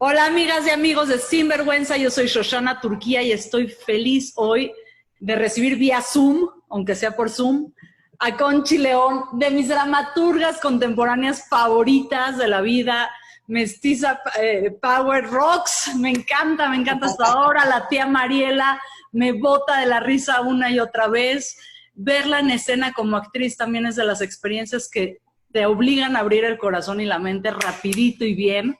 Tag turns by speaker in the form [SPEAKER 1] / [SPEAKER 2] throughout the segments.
[SPEAKER 1] Hola amigas y amigos de Sinvergüenza, yo soy Shoshana Turquía y estoy feliz hoy de recibir vía Zoom, aunque sea por Zoom, a Conchi León, de mis dramaturgas contemporáneas favoritas de la vida, Mestiza Power Rocks, me encanta hasta ahora, la tía Mariela me bota de la risa una y otra vez, verla en escena como actriz también es de las experiencias que te obligan a abrir el corazón y la mente rapidito y bien.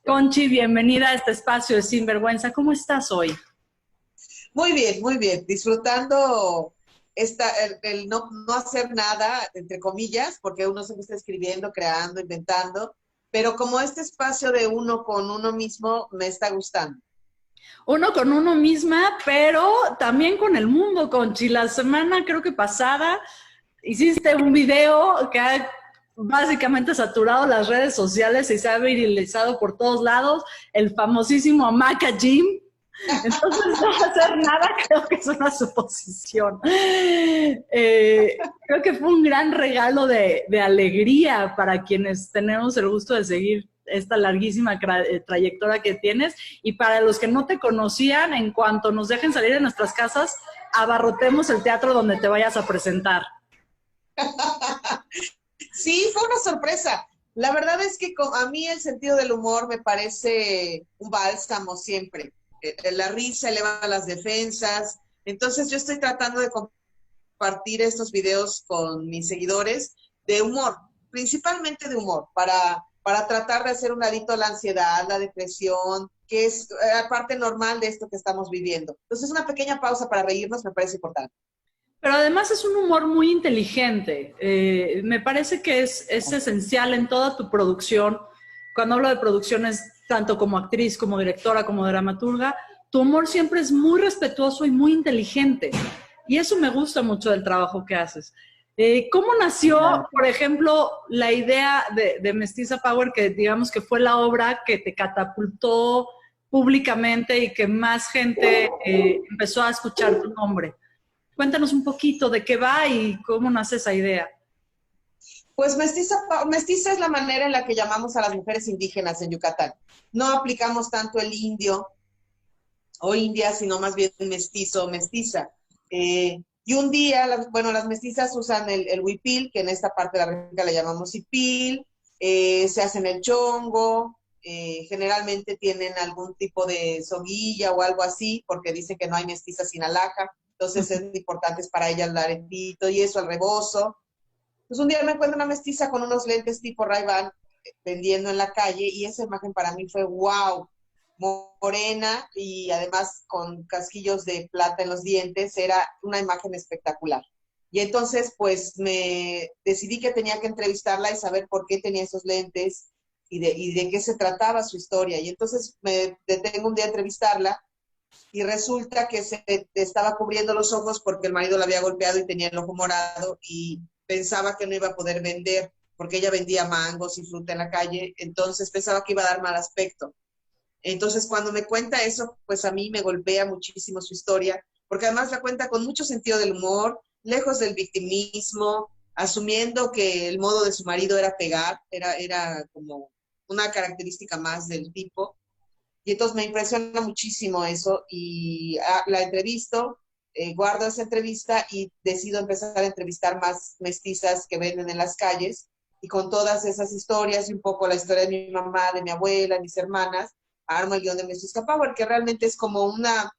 [SPEAKER 1] Conchi, bienvenida a este espacio de Sinvergüenza. ¿Cómo estás hoy?
[SPEAKER 2] Muy bien. Disfrutando el no hacer nada, entre comillas, porque uno siempre está escribiendo, creando, inventando, pero como este espacio de uno con uno mismo me está gustando.
[SPEAKER 1] Uno con uno misma, pero también con el mundo, Conchi. La semana creo que pasada hiciste un video que ha básicamente saturado las redes sociales y se ha viralizado por todos lados, el famosísimo Maca Gym. Entonces no hacer nada creo que es una suposición. Creo que fue un gran regalo de alegría para quienes tenemos el gusto de seguir esta larguísima trayectoria que tienes, y para los que no te conocían, en cuanto nos dejen salir de nuestras casas, abarrotemos el teatro donde te vayas a presentar.
[SPEAKER 2] Sí, fue una sorpresa. La verdad es que a mí el sentido del humor me parece un bálsamo siempre. La risa eleva las defensas. Entonces yo estoy tratando de compartir estos videos con mis seguidores de humor, principalmente de humor, para tratar de hacer un ladito a la ansiedad, la depresión, que es parte normal de esto que estamos viviendo. Entonces una pequeña pausa para reírnos me parece importante.
[SPEAKER 1] Pero además es un humor muy inteligente. Me parece que es esencial en toda tu producción. Cuando hablo de producciones, tanto como actriz, como directora, como dramaturga, tu humor siempre es muy respetuoso y muy inteligente. Y eso me gusta mucho del trabajo que haces. ¿Cómo nació, por ejemplo, la idea de Mestiza Power, que digamos que fue la obra que te catapultó públicamente y que más gente empezó a escuchar tu nombre? Cuéntanos un poquito de qué va y cómo nace esa idea.
[SPEAKER 2] Pues mestiza es la manera en la que llamamos a las mujeres indígenas en Yucatán. No aplicamos tanto el indio o india, sino más bien mestizo o mestiza. Y un día, las mestizas usan el huipil, que en esta parte de la República le llamamos hipil, se hacen el chongo, generalmente tienen algún tipo de soguilla o algo así, porque dicen que no hay mestizas sin alhaja, entonces es importante para ellas el aretito y eso, el rebozo. Pues un día me encuentro una mestiza con unos lentes tipo Ray-Ban vendiendo en la calle y esa imagen para mí fue wow, morena y además con casquillos de plata en los dientes, era una imagen espectacular. Y entonces pues me decidí que tenía que entrevistarla y saber por qué tenía esos lentes y de qué se trataba su historia. Y entonces me detengo un día a entrevistarla y resulta que se estaba cubriendo los ojos porque el marido la había golpeado y tenía el ojo morado y pensaba que no iba a poder vender porque ella vendía mangos y fruta en la calle, entonces pensaba que iba a dar mal aspecto. Entonces cuando me cuenta eso, pues a mí me golpea muchísimo su historia, porque además la cuenta con mucho sentido del humor, lejos del victimismo, asumiendo que el modo de su marido era pegar, era como una característica más del tipo. Y entonces me impresiona muchísimo eso y la entrevisto, guardo esa entrevista y decido empezar a entrevistar más mestizas que venden en las calles y con todas esas historias y un poco la historia de mi mamá, de mi abuela, de mis hermanas, armo el guión de Mestiza Power, que realmente es como una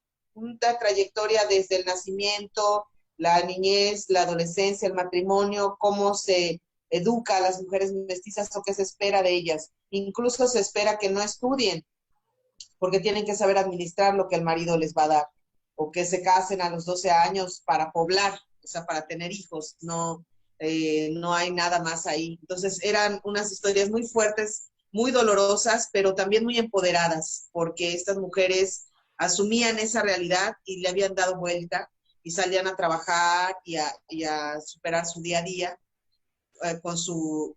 [SPEAKER 2] trayectoria desde el nacimiento, la niñez, la adolescencia, el matrimonio, cómo se educa a las mujeres mestizas o qué se espera de ellas. Incluso se espera que no estudien, porque tienen que saber administrar lo que el marido les va a dar, o que se casen a los 12 años para poblar, o sea, para tener hijos, no hay nada más ahí. Entonces eran unas historias muy fuertes, muy dolorosas, pero también muy empoderadas, porque estas mujeres asumían esa realidad y le habían dado vuelta y salían a trabajar y a superar su día a día con su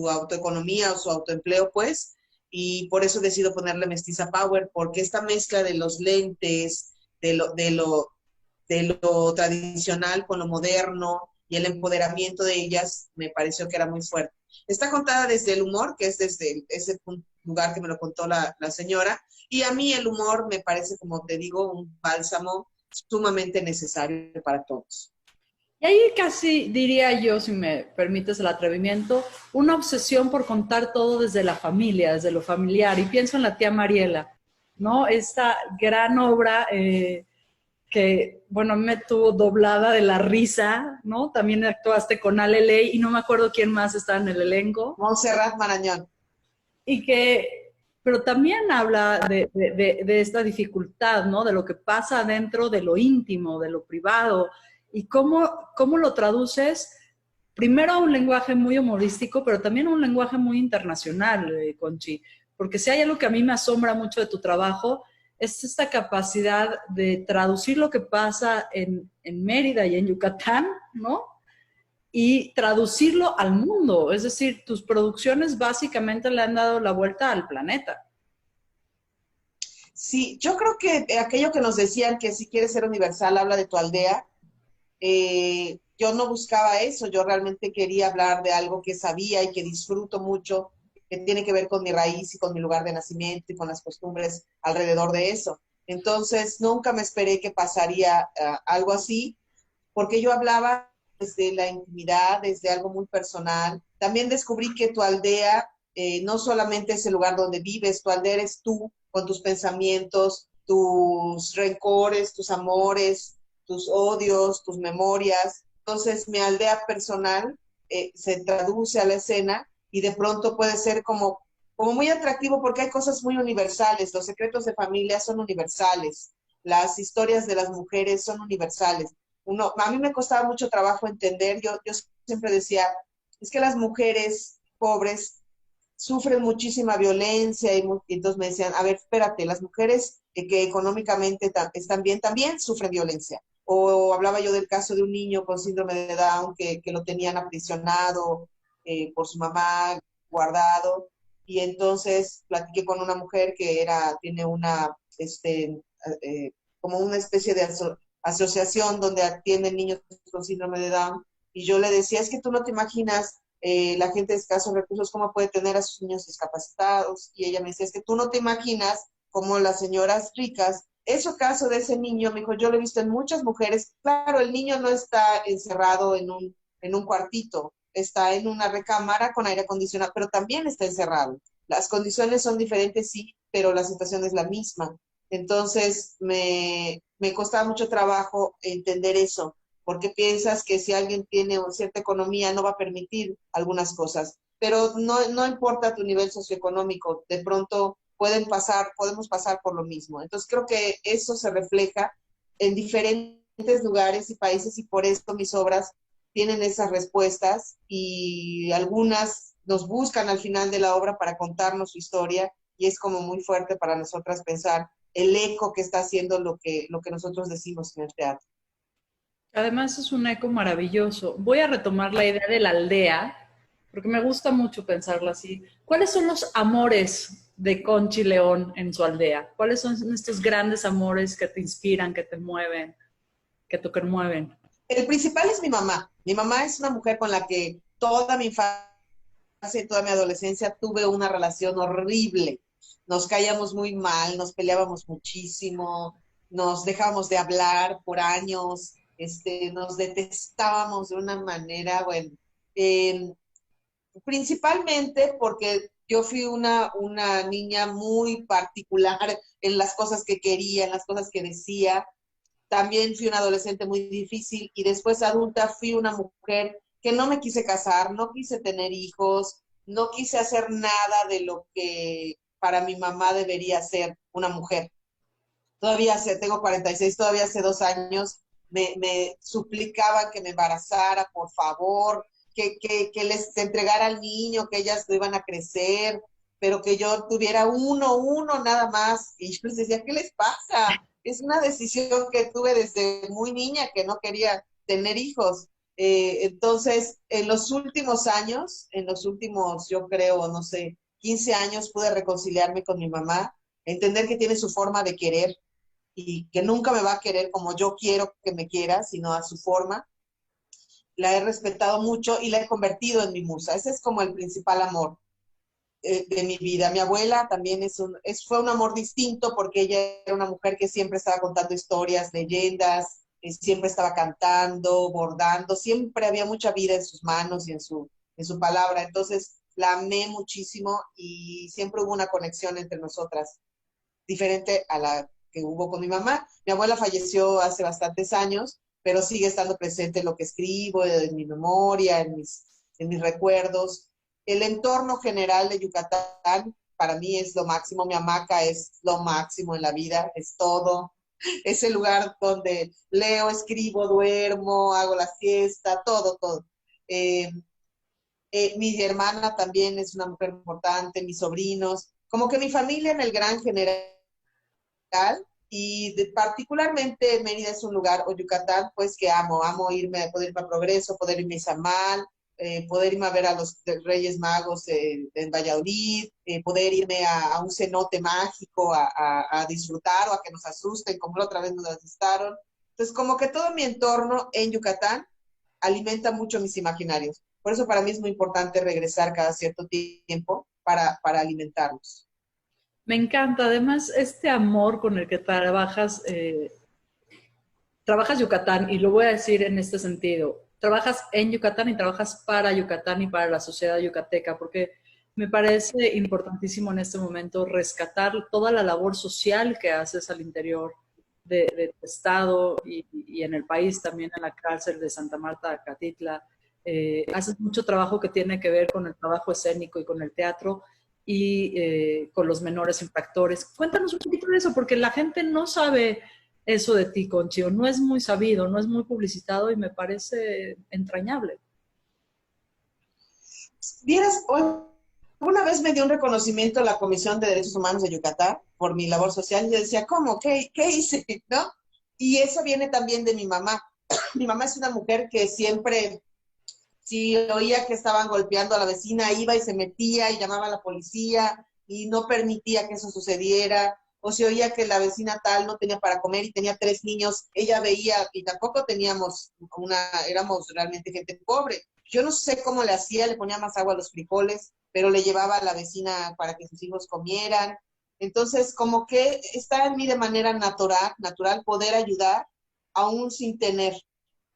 [SPEAKER 2] autoeconomía o su autoempleo, pues, y por eso decido ponerle Mestiza Power, porque esta mezcla de los lentes, de lo tradicional con lo moderno y el empoderamiento de ellas me pareció que era muy fuerte. Está contada desde el humor, que es desde ese lugar que me lo contó la señora. Y a mí el humor me parece, como te digo, un bálsamo sumamente necesario para todos.
[SPEAKER 1] Y ahí casi diría yo, si me permites el atrevimiento, una obsesión por contar todo desde la familia, desde lo familiar. Y pienso en la tía Mariela, ¿no? Esta gran obra que, bueno, me tuvo doblada de la risa, ¿no? También actuaste con Ale Ley y no me acuerdo quién más está en el elenco.
[SPEAKER 2] Montserrat Marañón.
[SPEAKER 1] Y que, pero también habla de esta dificultad, ¿no? De lo que pasa dentro de lo íntimo, de lo privado, y cómo lo traduces primero a un lenguaje muy humorístico, pero también a un lenguaje muy internacional, Conchi, porque si hay algo que a mí me asombra mucho de tu trabajo, es esta capacidad de traducir lo que pasa en Mérida y en Yucatán, ¿no? Y traducirlo al mundo. Es decir, tus producciones básicamente le han dado la vuelta al planeta.
[SPEAKER 2] Sí, yo creo que aquello que nos decían que si quieres ser universal, habla de tu aldea. Yo no buscaba eso, yo realmente quería hablar de algo que sabía y que disfruto mucho, que tiene que ver con mi raíz y con mi lugar de nacimiento y con las costumbres alrededor de eso. Entonces, nunca me esperé que pasaría algo así, porque yo hablaba desde la intimidad, desde algo muy personal. También descubrí que tu aldea no solamente es el lugar donde vives, tu aldea eres tú, con tus pensamientos, tus rencores, tus amores, tus odios, tus memorias. Entonces, mi aldea personal se traduce a la escena y de pronto puede ser como muy atractivo porque hay cosas muy universales. Los secretos de familia son universales. Las historias de las mujeres son universales. A mí me costaba mucho trabajo entender, yo siempre decía, es que las mujeres pobres sufren muchísima violencia y entonces me decían, a ver, espérate, las mujeres que económicamente están bien también sufren violencia. O hablaba yo del caso de un niño con síndrome de Down que lo tenían aprisionado por su mamá, guardado, y entonces platiqué con una mujer que tiene una, como una especie de asociación donde atienden niños con síndrome de Down, y yo le decía, es que tú no te imaginas la gente de escasos recursos, cómo puede tener a sus niños discapacitados. Y ella me decía, es que tú no te imaginas cómo las señoras ricas, ese caso de ese niño, me dijo, yo lo he visto en muchas mujeres. Claro, el niño no está encerrado en un cuartito, está en una recámara con aire acondicionado, pero también está encerrado. Las condiciones son diferentes, sí, pero la situación es la misma. Entonces, me costaba mucho trabajo entender eso, porque piensas que si alguien tiene cierta economía no va a permitir algunas cosas, pero no importa tu nivel socioeconómico, de pronto podemos pasar por lo mismo. Entonces creo que eso se refleja en diferentes lugares y países y por esto mis obras tienen esas respuestas y algunas nos buscan al final de la obra para contarnos su historia y es como muy fuerte para nosotras pensar el eco que está haciendo lo que nosotros decimos en el teatro.
[SPEAKER 1] Además es un eco maravilloso. Voy a retomar la idea de la aldea, porque me gusta mucho pensarla así. ¿Cuáles son los amores de Conchi León en su aldea? ¿Cuáles son estos grandes amores que te inspiran, que te mueven, que te conmueven?
[SPEAKER 2] El principal es mi mamá. Mi mamá es una mujer con la que toda mi infancia y toda mi adolescencia tuve una relación horrible. Nos caíamos muy mal, nos peleábamos muchísimo, nos dejábamos de hablar por años, nos detestábamos de una manera, bueno, eh, principalmente porque yo fui una niña muy particular en las cosas que quería, en las cosas que decía. También fui una adolescente muy difícil y después adulta fui una mujer que no me quise casar, no quise tener hijos, no quise hacer nada de lo que para mi mamá debería ser una mujer. Tengo 46, todavía hace 2 años me suplicaban que me embarazara, por favor, que les entregara al niño, que ellas no iban a crecer, pero que yo tuviera uno nada más. Y yo les decía, ¿qué les pasa? Es una decisión que tuve desde muy niña, que no quería tener hijos. Entonces, en los últimos, yo creo, no sé, 15 años, pude reconciliarme con mi mamá, entender que tiene su forma de querer y que nunca me va a querer como yo quiero que me quiera, sino a su forma. La he respetado mucho y la he convertido en mi musa. Ese es como el principal amor. de mi vida. Mi abuela también fue un amor distinto porque ella era una mujer que siempre estaba contando historias, leyendas, siempre estaba cantando, bordando, siempre había mucha vida en sus manos y en su palabra. Entonces la amé muchísimo y siempre hubo una conexión entre nosotras, diferente a la que hubo con mi mamá. Mi abuela falleció hace bastantes años, pero sigue estando presente en lo que escribo, en mi memoria, en mis recuerdos. El entorno general de Yucatán para mí es lo máximo. Mi hamaca es lo máximo en la vida, es todo. Es el lugar donde leo, escribo, duermo, hago la siesta, todo, todo. Eh, mi hermana también es una mujer importante, mis sobrinos, como que mi familia en el gran general, y particularmente Mérida es un lugar, o Yucatán, pues que amo irme, poder irme a Progreso, poder irme a Izamal, poder irme a ver a los Reyes Magos en Valladolid, poder irme a un cenote mágico a disfrutar o a que nos asusten, como la otra vez nos asustaron. Entonces, como que todo mi entorno en Yucatán alimenta mucho mis imaginarios. Por eso para mí es muy importante regresar cada cierto tiempo para alimentarlos.
[SPEAKER 1] Me encanta, además, este amor con el que trabajas, trabajas Yucatán, y lo voy a decir en este sentido, trabajas en Yucatán y trabajas para Yucatán y para la sociedad yucateca, porque me parece importantísimo en este momento rescatar toda la labor social que haces al interior de tu estado y en el país, también en la cárcel de Santa Marta, Catitla. Haces mucho trabajo que tiene que ver con el trabajo escénico y con el teatro y con los menores infractores. Cuéntanos un poquito de eso, porque la gente no sabe eso de ti, Conchio. No es muy sabido, no es muy publicitado y me parece entrañable.
[SPEAKER 2] Vieras, una vez me dio un reconocimiento la Comisión de Derechos Humanos de Yucatán por mi labor social y yo decía, ¿cómo? ¿Qué hice? ¿No? Y eso viene también de mi mamá. Mi mamá es una mujer que siempre, si oía que estaban golpeando a la vecina, iba y se metía y llamaba a la policía y no permitía que eso sucediera. O si oía que la vecina tal no tenía para comer y tenía 3 niños, ella veía, y tampoco éramos realmente gente pobre. Yo no sé cómo le hacía, le ponía más agua a los frijoles, pero le llevaba a la vecina para que sus hijos comieran. Entonces, como que está en mí de manera natural poder ayudar aún sin tener,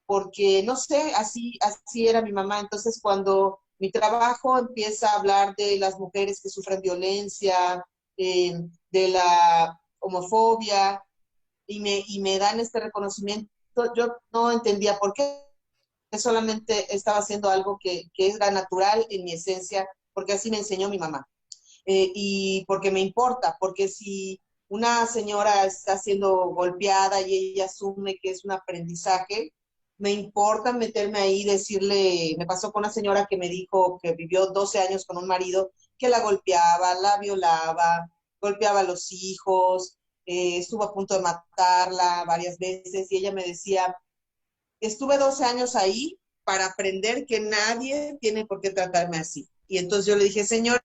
[SPEAKER 2] porque no sé, así era mi mamá. Entonces, cuando mi trabajo empieza a hablar de las mujeres que sufren violencia, de la homofobia, y me dan este reconocimiento, yo no entendía por qué, solamente estaba haciendo algo que era natural en mi esencia, porque así me enseñó mi mamá. Y porque me importa, porque si una señora está siendo golpeada y ella asume que es un aprendizaje, me importa meterme ahí y decirle, me pasó con una señora que me dijo que vivió 12 años con un marido que la golpeaba, la violaba, golpeaba a los hijos, estuvo a punto de matarla varias veces y ella me decía, estuve 12 años ahí para aprender que nadie tiene por qué tratarme así. Y entonces yo le dije, señor,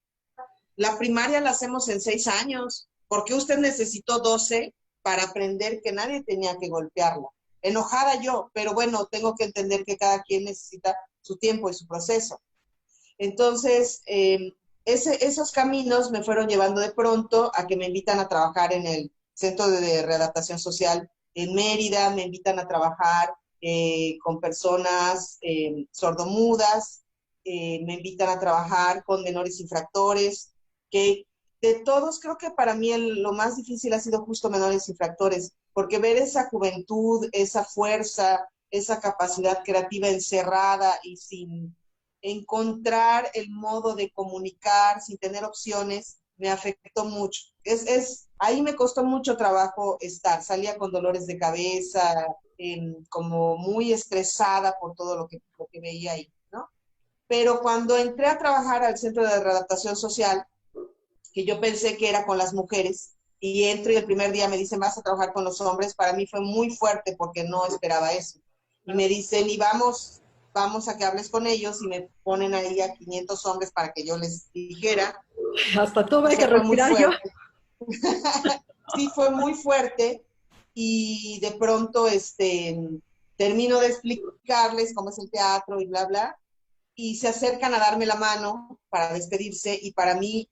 [SPEAKER 2] la primaria la hacemos en 6 años. ¿Por qué usted necesitó 12 para aprender que nadie tenía que golpearla? Enojada yo, pero bueno, tengo que entender que cada quien necesita su tiempo y su proceso. Entonces, esos caminos me fueron llevando de pronto a que me invitan a trabajar en el Centro de Readaptación Social en Mérida, me invitan a trabajar con personas sordomudas, me invitan a trabajar con menores infractores, que de todos creo que para mí lo más difícil ha sido justo menores infractores, porque ver esa juventud, esa fuerza, esa capacidad creativa encerrada y sin encontrar el modo de comunicar, sin tener opciones, me afectó mucho. Ahí me costó mucho trabajo estar, salía con dolores de cabeza, como muy estresada por todo lo que veía ahí, ¿no? Pero cuando entré a trabajar al Centro de Readaptación Social, que yo pensé que era con las mujeres, y entro y el primer día me dicen, vas a trabajar con los hombres, para mí fue muy fuerte porque no esperaba eso. Y me dicen, y vamos a que hables con ellos, y me ponen ahí a 500 hombres para que yo les dijera.
[SPEAKER 1] Hasta tuve que
[SPEAKER 2] Eso fue muy
[SPEAKER 1] respirar yo.
[SPEAKER 2] fuerte. Sí, fue muy fuerte, y de pronto termino de explicarles cómo es el teatro y bla, bla, y se acercan a darme la mano para despedirse, y para mí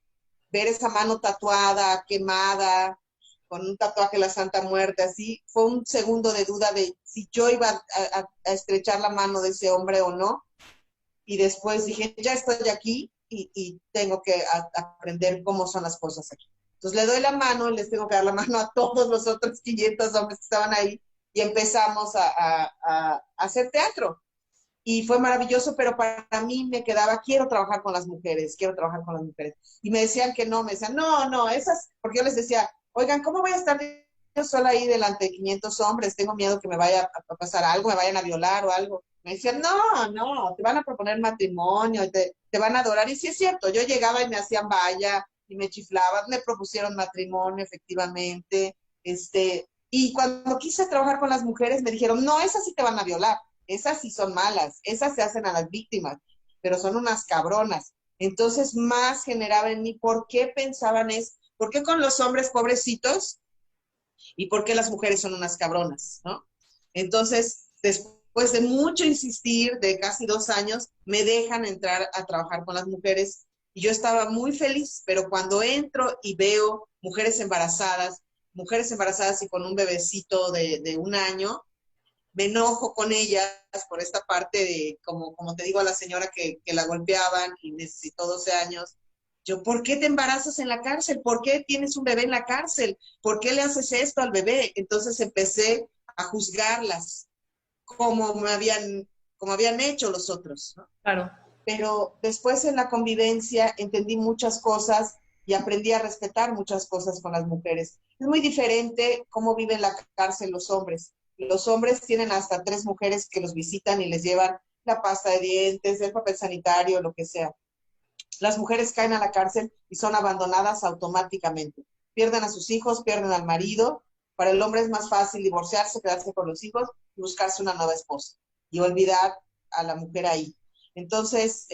[SPEAKER 2] ver esa mano tatuada, quemada, con un tatuaje de la Santa Muerte, así, fue un segundo de duda de si yo iba a estrechar la mano de ese hombre o no. Y después dije, ya estoy aquí y tengo que aprender cómo son las cosas aquí. Entonces le doy la mano y les tengo que dar la mano a todos los otros 500 hombres que estaban ahí y empezamos a hacer teatro. Y fue maravilloso, pero para mí me quedaba, quiero trabajar con las mujeres, quiero trabajar con las mujeres. Y me decían que no, me decían, no, no, esas, porque yo les decía, oigan, ¿cómo voy a estar yo sola ahí delante de 500 hombres? Tengo miedo que me vaya a pasar algo, me vayan a violar o algo. Me decían, no, no, te van a proponer matrimonio, te van a adorar. Y sí es cierto, yo llegaba y me hacían vaya y me chiflaban, me propusieron matrimonio, efectivamente. Y cuando quise trabajar con las mujeres me dijeron, no, esas sí te van a violar, esas sí son malas, esas se hacen a las víctimas, pero son unas cabronas. Entonces más generaba en mí, ¿por qué pensaban por qué con los hombres pobrecitos y por qué las mujeres son unas cabronas, ¿no? Entonces, después de mucho insistir, de casi 2 años, me dejan entrar a trabajar con las mujeres y yo estaba muy feliz, pero cuando entro y veo mujeres embarazadas y con un bebecito de 1 año, me enojo con ellas por esta parte de, como te digo a la señora que la golpeaban y necesitó 12 años. Yo, ¿por qué te embarazas en la cárcel? ¿Por qué tienes un bebé en la cárcel? ¿Por qué le haces esto al bebé? Entonces empecé a juzgarlas como habían hecho los otros, ¿no?
[SPEAKER 1] Claro.
[SPEAKER 2] Pero después en la convivencia entendí muchas cosas y aprendí a respetar muchas cosas con las mujeres. Es muy diferente cómo viven la cárcel los hombres. Los hombres tienen hasta 3 mujeres que los visitan y les llevan la pasta de dientes, el papel sanitario, lo que sea. Las mujeres caen a la cárcel y son abandonadas automáticamente. Pierden a sus hijos, pierden al marido. Para el hombre es más fácil divorciarse, quedarse con los hijos y buscarse una nueva esposa y olvidar a la mujer ahí. Entonces,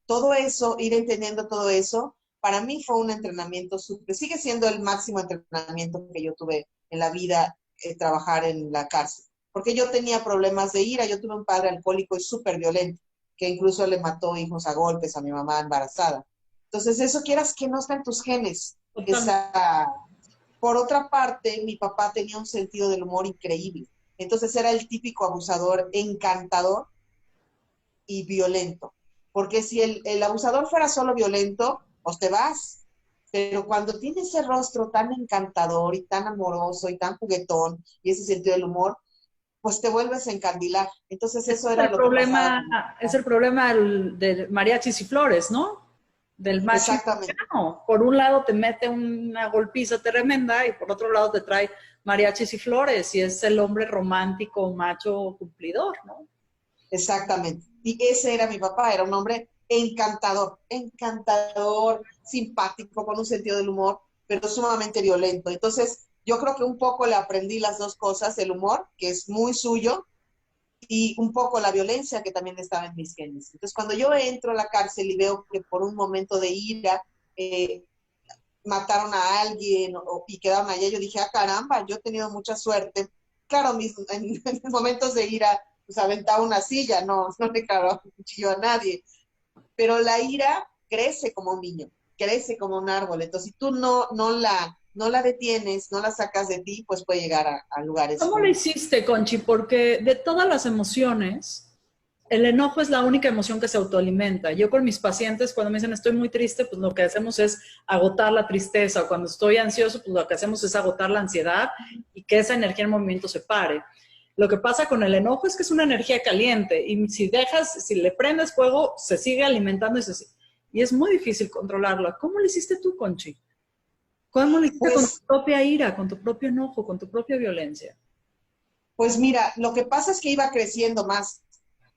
[SPEAKER 2] todo eso, ir entendiendo todo eso, para mí fue un entrenamiento súper, sigue siendo el máximo entrenamiento que yo tuve en la vida, trabajar en la cárcel, porque yo tenía problemas de ira, yo tuve un padre alcohólico y súper violento, que incluso le mató hijos a golpes a mi mamá embarazada. Entonces, eso quieras que no está en tus genes. Por otra parte, mi papá tenía un sentido del humor increíble. Entonces era el típico abusador encantador y violento. Porque si el abusador fuera solo violento, pues te vas. Pero cuando tiene ese rostro tan encantador y tan amoroso y tan juguetón y ese sentido del humor, pues te vuelves a encandilar. Entonces eso era lo que pasaba.
[SPEAKER 1] Es el problema de mariachis y flores, ¿no? Del macho mexicano. Por un lado te mete una golpiza tremenda y por otro lado te trae mariachis y flores y es el hombre romántico, macho cumplidor, ¿no?
[SPEAKER 2] Exactamente. Y ese era mi papá, era un hombre encantador, encantador, simpático, con un sentido del humor, pero sumamente violento. Entonces, yo creo que un poco le aprendí las dos cosas, el humor, que es muy suyo, y un poco la violencia, que también estaba en mis genes. Entonces, cuando yo entro a la cárcel y veo que por un momento de ira mataron a alguien y quedaron allá, yo dije, ah, caramba, yo he tenido mucha suerte. Claro, en momentos de ira, pues aventaba una silla, no le clavaba un cuchillo a nadie. Pero la ira crece como un niño, crece como un árbol. Entonces, si tú no la detienes, no la sacas de ti, pues puede llegar a lugares.
[SPEAKER 1] ¿Cómo lo hiciste, Conchi? Porque de todas las emociones, el enojo es la única emoción que se autoalimenta. Yo con mis pacientes, cuando me dicen estoy muy triste, pues lo que hacemos es agotar la tristeza. Cuando estoy ansioso, pues lo que hacemos es agotar la ansiedad y que esa energía en movimiento se pare. Lo que pasa con el enojo es que es una energía caliente y si le prendes fuego, se sigue alimentando y es muy difícil controlarla. ¿Cómo lo hiciste tú, Conchi? ¿Cómo lo hiciste con tu propia ira, con tu propio enojo, con tu propia violencia?
[SPEAKER 2] Pues mira, lo que pasa es que iba creciendo más.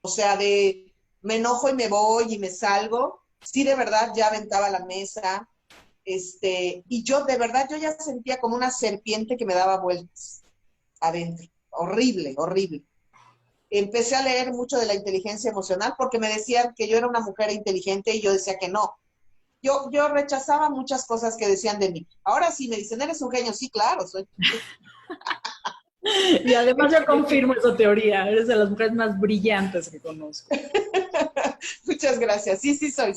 [SPEAKER 2] O sea, me enojo y me voy y me salgo. Sí, de verdad, ya aventaba la mesa. Y yo, de verdad, yo ya sentía como una serpiente que me daba vueltas adentro. Horrible, horrible. Empecé a leer mucho de la inteligencia emocional porque me decían que yo era una mujer inteligente y yo decía que no. Yo rechazaba muchas cosas que decían de mí. Ahora sí me dicen, eres un genio. Sí, claro, soy.
[SPEAKER 1] Y además yo confirmo esa teoría, eres de las mujeres más brillantes que conozco.
[SPEAKER 2] Muchas gracias. Sí, sí soy.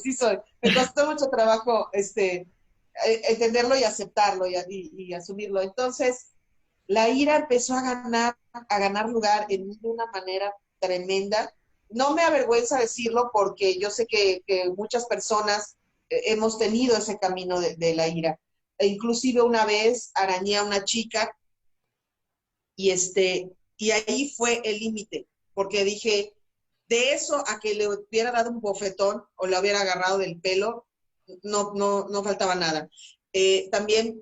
[SPEAKER 2] Me costó mucho trabajo entenderlo y aceptarlo y asumirlo. Entonces, la ira empezó a ganar lugar en mí de una manera tremenda. No me avergüenza decirlo porque yo sé que muchas personas hemos tenido ese camino de la ira. E inclusive una vez arañé a una chica y ahí fue el límite, porque dije, de eso a que le hubiera dado un bofetón o le hubiera agarrado del pelo, no faltaba nada. También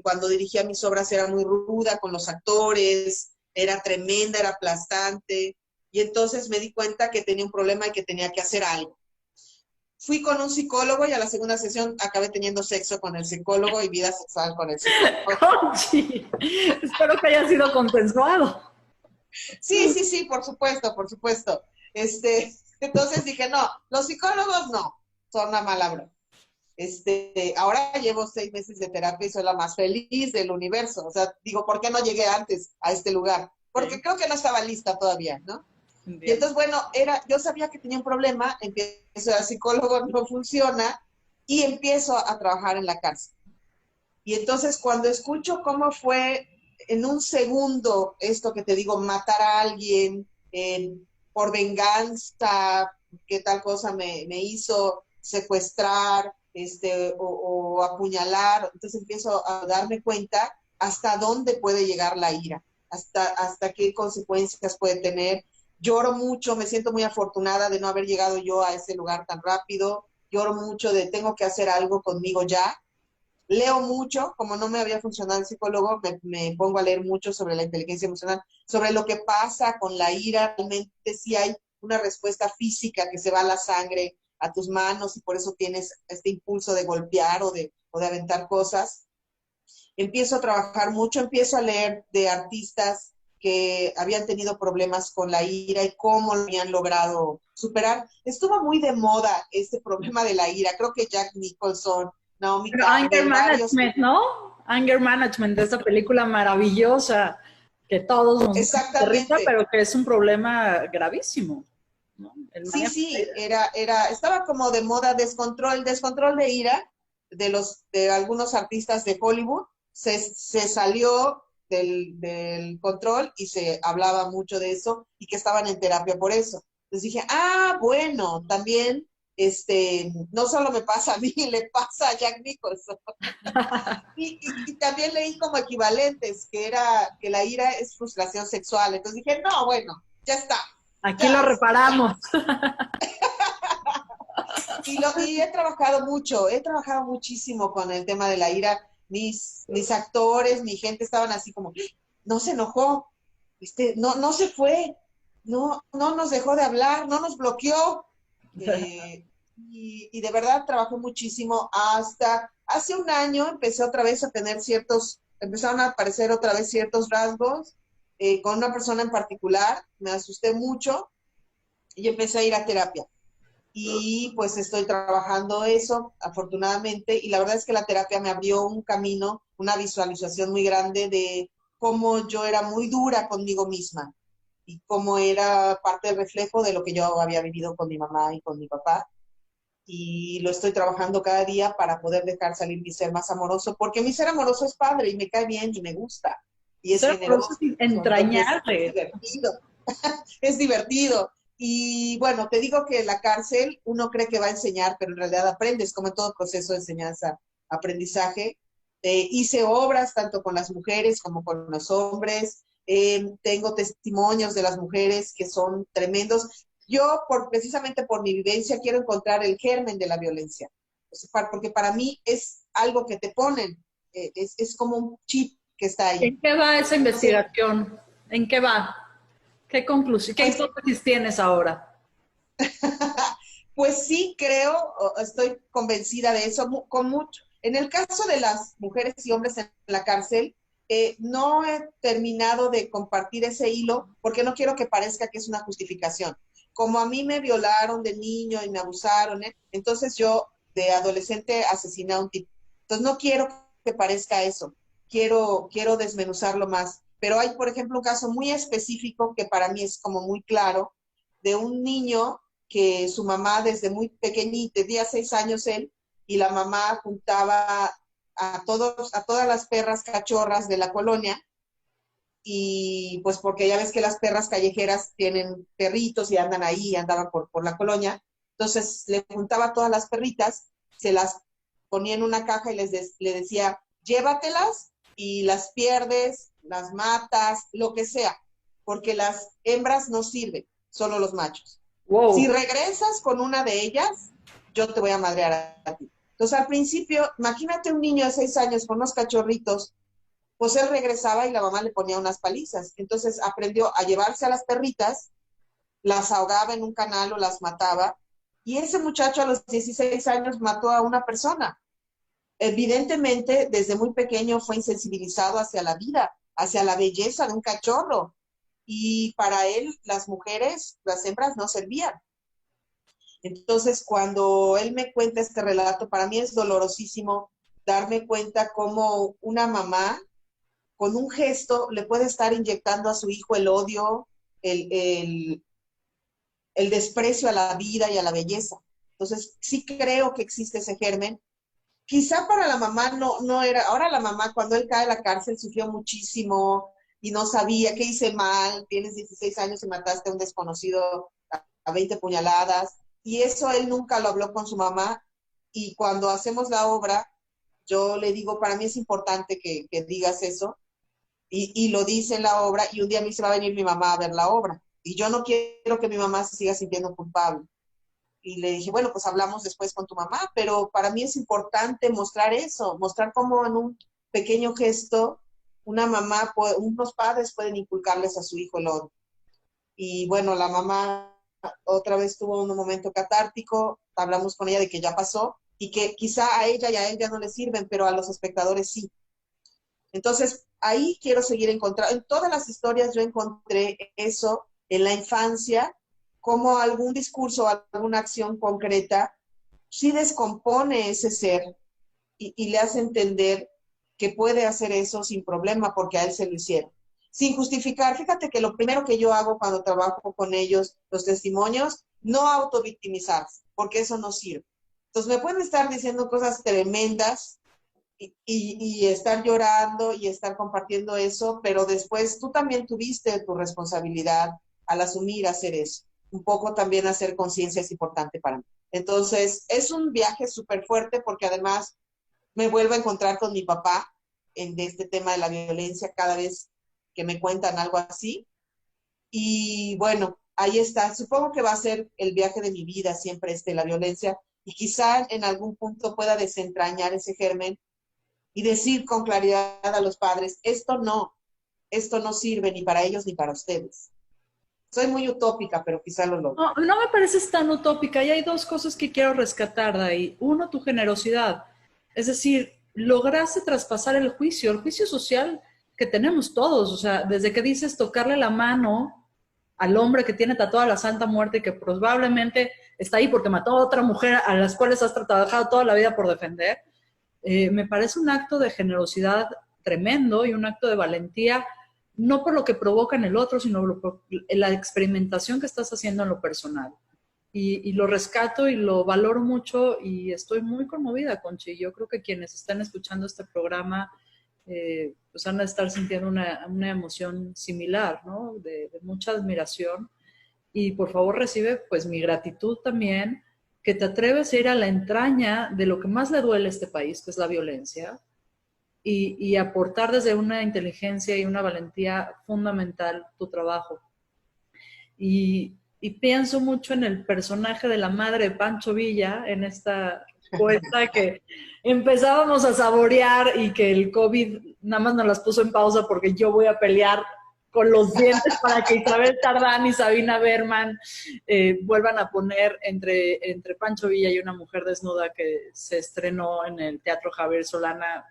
[SPEAKER 2] cuando dirigía mis obras era muy ruda con los actores, era tremenda, era aplastante, y entonces me di cuenta que tenía un problema y que tenía que hacer algo. Fui con un psicólogo y a la segunda sesión acabé teniendo sexo con el psicólogo y vida sexual con el psicólogo.
[SPEAKER 1] Conchi, espero que haya sido consensuado.
[SPEAKER 2] Sí, por supuesto, por supuesto. Entonces dije, no, los psicólogos no, son una mala broma. Ahora llevo 6 meses de terapia y soy la más feliz del universo. O sea, digo, ¿por qué no llegué antes a este lugar? Porque
[SPEAKER 1] Sí,
[SPEAKER 2] creo que no estaba lista todavía, ¿no? Y
[SPEAKER 1] entiendo.
[SPEAKER 2] entonces, bueno, yo sabía que tenía un problema, empiezo al psicólogo, no funciona, y empiezo a trabajar en la cárcel. Y entonces cuando escucho cómo fue en un segundo esto que te digo, matar a alguien por venganza, qué tal cosa me hizo, secuestrar o apuñalar, entonces empiezo a darme cuenta hasta dónde puede llegar la ira, hasta qué consecuencias puede tener. Lloro mucho, me siento muy afortunada de no haber llegado yo a ese lugar tan rápido, lloro mucho de tengo que hacer algo conmigo ya. Leo mucho, como no me había funcionado el psicólogo, me pongo a leer mucho sobre la inteligencia emocional, sobre lo que pasa con la ira, realmente si hay una respuesta física que se va a la sangre, a tus manos, y por eso tienes este impulso de golpear o de aventar cosas. Empiezo a trabajar mucho, empiezo a leer de artistas que habían tenido problemas con la ira y cómo lo habían logrado superar. Estuvo muy de moda este problema de la ira, creo que Jack Nicholson, Naomi
[SPEAKER 1] Pero Anger
[SPEAKER 2] Campbell, varios.
[SPEAKER 1] Management, ¿no? Anger Management, esa película maravillosa que todos nos de risa,
[SPEAKER 2] Exactamente.
[SPEAKER 1] pero que es un problema gravísimo, ¿no? El
[SPEAKER 2] Sí,
[SPEAKER 1] manejo de
[SPEAKER 2] sí,
[SPEAKER 1] ira.
[SPEAKER 2] estaba como de moda descontrol de ira de algunos artistas de Hollywood, se salió del control y se hablaba mucho de eso y que estaban en terapia por eso. Entonces dije, bueno, también, no solo me pasa a mí, le pasa a Jack Nicholson. Y también leí como equivalentes, que la ira es frustración sexual. Entonces dije, no, bueno, ya está,
[SPEAKER 1] Aquí lo
[SPEAKER 2] ya,
[SPEAKER 1] reparamos.
[SPEAKER 2] y he trabajado muchísimo con el tema de la ira. Mis actores, mi gente estaban así como, no se enojó, no se fue, no nos dejó de hablar, no nos bloqueó. Y de verdad trabajé muchísimo hasta hace un año empecé otra vez a tener empezaron a aparecer otra vez ciertos rasgos con una persona en particular, me asusté mucho y empecé a ir a terapia y pues estoy trabajando eso, afortunadamente, y la verdad es que la terapia me abrió un camino, una visualización muy grande de cómo yo era muy dura conmigo misma y cómo era parte del reflejo de lo que yo había vivido con mi mamá y con mi papá. Y lo estoy trabajando cada día para poder dejar salir mi ser más amoroso, porque mi ser amoroso es padre y me cae bien y me gusta y es
[SPEAKER 1] Ser
[SPEAKER 2] generoso, entonces es
[SPEAKER 1] entrañable.
[SPEAKER 2] divertido, es divertido. Y bueno, te digo que la cárcel uno cree que va a enseñar, pero en realidad aprendes, como en todo proceso de enseñanza, aprendizaje. Hice obras tanto con las mujeres como con los hombres. Tengo testimonios de las mujeres que son tremendos. Yo, precisamente por mi vivencia, quiero encontrar el germen de la violencia. O sea, porque para mí es algo que te ponen, es como un chip que está ahí.
[SPEAKER 1] ¿En qué va esa
[SPEAKER 2] Entonces,
[SPEAKER 1] investigación? ¿En qué va? ¿Qué conclusión? ¿Qué
[SPEAKER 2] pues
[SPEAKER 1] hipótesis tienes ahora?
[SPEAKER 2] Pues sí, creo, estoy convencida de eso, con mucho. En el caso de las mujeres y hombres en la cárcel, no he terminado de compartir ese hilo porque no quiero que parezca que es una justificación. Como a mí me violaron de niño y me abusaron, entonces yo de adolescente asesiné a un tipo. Entonces no quiero que parezca eso, quiero desmenuzarlo más. Pero hay, por ejemplo, un caso muy específico que para mí es como muy claro de un niño que su mamá desde muy pequeñita, tenía 6 años él, y la mamá juntaba a todas las perras cachorras de la colonia, y pues porque ya ves que las perras callejeras tienen perritos y andan ahí, andaban por la colonia, entonces le juntaba a todas las perritas, se las ponía en una caja y le decía, llévatelas y las pierdes, las matas, lo que sea, porque las hembras no sirven, solo los machos. Si
[SPEAKER 1] Wow.
[SPEAKER 2] regresas con una de ellas, yo te voy a madrear a ti. Entonces al principio, imagínate un niño de 6 años con unos cachorritos, pues él regresaba y la mamá le ponía unas palizas. Entonces aprendió a llevarse a las perritas, las ahogaba en un canal o las mataba, y ese muchacho a los 16 años mató a una persona. Evidentemente, desde muy pequeño fue insensibilizado hacia la vida, hacia la belleza de un cachorro, y para él las mujeres, las hembras no servían. Entonces, cuando él me cuenta este relato, para mí es dolorosísimo darme cuenta cómo una mamá con un gesto le puede estar inyectando a su hijo el odio, el, el, el desprecio a la vida y a la belleza. Entonces, sí creo que existe ese germen. Quizá para la mamá no era, ahora la mamá cuando él cae a la cárcel sufrió muchísimo y no sabía qué hice mal, tienes 16 años y mataste a un desconocido a 20 puñaladas, y eso él nunca lo habló con su mamá, y cuando hacemos la obra, yo le digo, para mí es importante que digas eso, y lo dice en la obra, y un día a mí se va a venir mi mamá a ver la obra, y yo no quiero que mi mamá se siga sintiendo culpable. Y le dije, bueno, pues hablamos después con tu mamá, pero para mí es importante mostrar eso, mostrar cómo en un pequeño gesto una mamá, unos padres pueden inculcarles a su hijo el odio. Y bueno, la mamá otra vez tuvo un momento catártico, hablamos con ella de que ya pasó y que quizá a ella y a él ya no le sirven, pero a los espectadores sí. Entonces, ahí quiero seguir encontrando, en todas las historias yo encontré eso en la infancia, como algún discurso, alguna acción concreta, sí descompone ese ser y le hace entender que puede hacer eso sin problema porque a él se lo hicieron. Sin justificar, fíjate que lo primero que yo hago cuando trabajo con ellos, los testimonios, no autovictimizarse, porque eso no sirve. Entonces me pueden estar diciendo cosas tremendas y estar llorando y estar compartiendo eso, pero después tú también tuviste tu responsabilidad al asumir hacer eso. Un poco también hacer conciencia es importante para mí. Entonces, es un viaje súper fuerte porque además me vuelvo a encontrar con mi papá de este tema de la violencia cada vez que me cuentan algo así. Y bueno, ahí está. Supongo que va a ser el viaje de mi vida siempre la violencia, y quizá en algún punto pueda desentrañar ese germen y decir con claridad a los padres, esto no sirve ni para ellos ni para ustedes. Soy muy utópica, pero quizá lo logro.
[SPEAKER 1] No, no me pareces tan utópica y hay dos cosas que quiero rescatar de ahí. Uno, tu generosidad. Es decir, lograste traspasar el juicio social que tenemos todos. O sea, desde que dices tocarle la mano al hombre que tiene tatuada la Santa Muerte y que probablemente está ahí porque mató a otra mujer a las cuales has trabajado toda la vida por defender, me parece un acto de generosidad tremendo y un acto de valentía, no por lo que provoca en el otro, sino por la experimentación que estás haciendo en lo personal. Y lo rescato y lo valoro mucho y estoy muy conmovida, Conchi. Yo creo que quienes están escuchando este programa pues van a estar sintiendo una emoción similar, ¿no? De mucha admiración. Y por favor recibe pues mi gratitud también, que te atreves a ir a la entraña de lo que más le duele a este país, que es la violencia, y aportar desde una inteligencia y una valentía fundamental tu trabajo. Y pienso mucho en el personaje de la madre de Pancho Villa, en esta poeta que empezábamos a saborear y que el COVID nada más nos las puso en pausa porque yo voy a pelear con los dientes para que Isabel Tardán y Sabina Berman vuelvan a poner entre Pancho Villa y una mujer desnuda, que se estrenó en el Teatro Javier Solana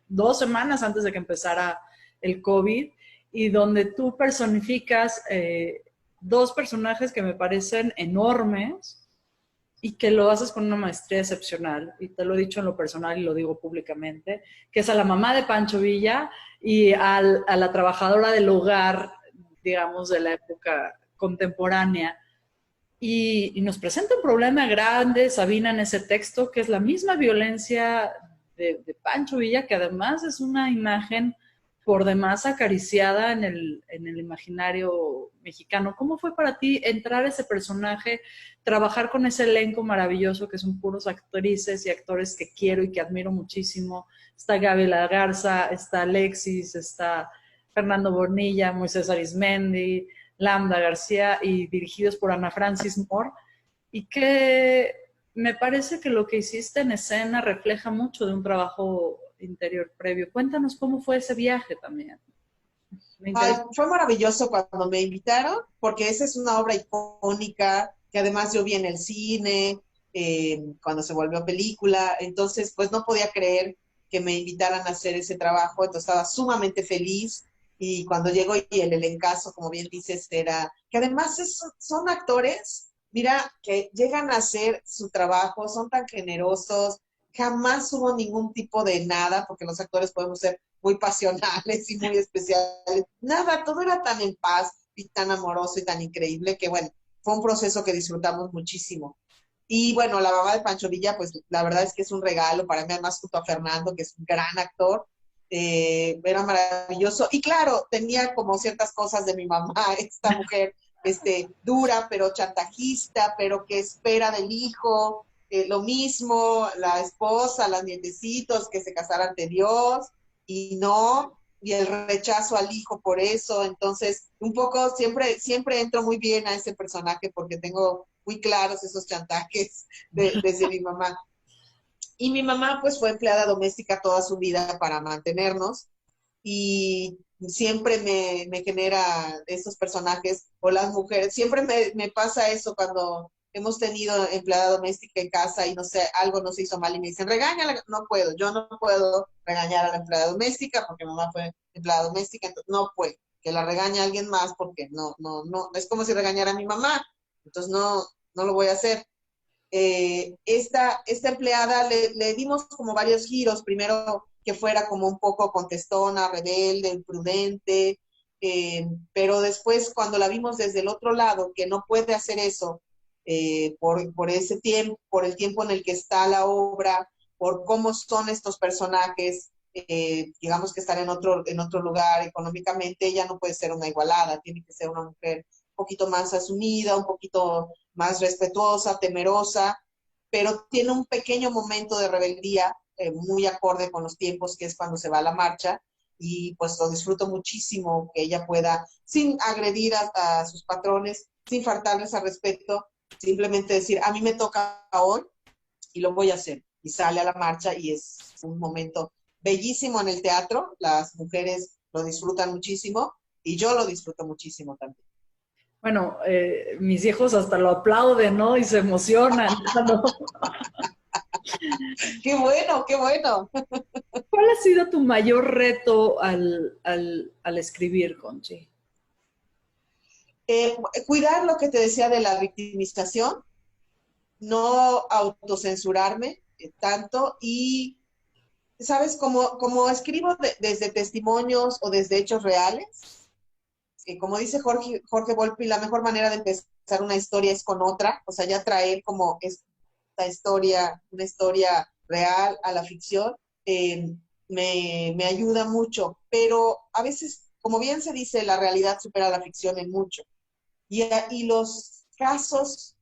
[SPEAKER 1] 2 semanas antes de que empezara el COVID, y donde tú personificas dos personajes que me parecen enormes y que lo haces con una maestría excepcional, y te lo he dicho en lo personal y lo digo públicamente, que es a la mamá de Pancho Villa y a la trabajadora del hogar, digamos, de la época contemporánea. y nos presenta un problema grande, Sabina, en ese texto, que es la misma violencia de Pancho Villa, que además es una imagen por demás acariciada en el imaginario mexicano. ¿Cómo fue para ti entrar a ese personaje, trabajar con ese elenco maravilloso que son puros actrices y actores que quiero y que admiro muchísimo? Está Gabriela Garza, está Alexis, está Fernando Bonilla, Moisés Arismendi, Lambda García y dirigidos por Ana Francis Moore, y que me parece que lo que hiciste en escena refleja mucho de un trabajo interior previo. Cuéntanos cómo fue ese viaje también. Me
[SPEAKER 2] Ay,
[SPEAKER 1] interesa.
[SPEAKER 2] fue maravilloso cuando me invitaron, porque esa es una obra icónica, que además yo vi en el cine, cuando se volvió película, entonces pues no podía creer que me invitaran a hacer ese trabajo, entonces estaba sumamente feliz, y cuando llegó y el elencazo, como bien dices, era, que además son actores, mira, que llegan a hacer su trabajo, son tan generosos, jamás hubo ningún tipo de nada, porque los actores podemos ser muy pasionales y muy especiales. Nada, todo era tan en paz y tan amoroso y tan increíble que, bueno, fue un proceso que disfrutamos muchísimo. Y bueno, la mamá de Pancho Villa, pues la verdad es que es un regalo para mí, además junto a Fernando, que es un gran actor, era maravilloso. Y claro, tenía como ciertas cosas de mi mamá, esta mujer dura, pero chantajista, pero que espera del hijo, lo mismo, la esposa, los nietecitos, que se casaran ante Dios, y no, y el rechazo al hijo por eso. Entonces, un poco siempre entro muy bien a ese personaje porque tengo muy claros esos chantajes desde mi mamá. Y mi mamá pues fue empleada doméstica toda su vida para mantenernos, y siempre me genera esos personajes, o las mujeres, siempre me pasa eso cuando hemos tenido empleada doméstica en casa y no sé, algo no se hizo mal y me dicen, regáñala, no puedo, yo no puedo regañar a la empleada doméstica porque mamá fue empleada doméstica, entonces no puedo, que la regañe a alguien más porque no, es como si regañara a mi mamá, entonces no lo voy a hacer. Esta empleada le dimos como varios giros, primero que fuera como un poco contestona, rebelde, imprudente, pero después cuando la vimos desde el otro lado, que no puede hacer eso por ese tiempo, por el tiempo en el que está la obra, por cómo son estos personajes, digamos que están en otro lugar económicamente, ella no puede ser una igualada, tiene que ser una mujer un poquito más asumida, un poquito más respetuosa, temerosa, pero tiene un pequeño momento de rebeldía muy acorde con los tiempos, que es cuando se va a la marcha, y pues lo disfruto muchísimo que ella pueda, sin agredir a sus patrones, sin faltarles al respeto, simplemente decir, a mí me toca hoy y lo voy a hacer. Y sale a la marcha y es un momento bellísimo en el teatro, las mujeres lo disfrutan muchísimo y yo lo disfruto muchísimo también.
[SPEAKER 1] Bueno, mis hijos hasta lo aplauden, ¿no? Y se emocionan. ¿No?
[SPEAKER 2] ¡Qué bueno, qué bueno!
[SPEAKER 1] ¿Cuál ha sido tu mayor reto al escribir, Conchi?
[SPEAKER 2] Cuidar lo que te decía de la victimización, no autocensurarme tanto, y, ¿sabes? Como escribo desde testimonios o desde hechos reales, como dice Jorge Volpi, la mejor manera de empezar una historia es con otra, o sea, ya traer como esta historia, una historia real a la ficción, eh, me ayuda mucho, pero a veces, como bien se dice, la realidad supera la ficción en mucho. Y los casos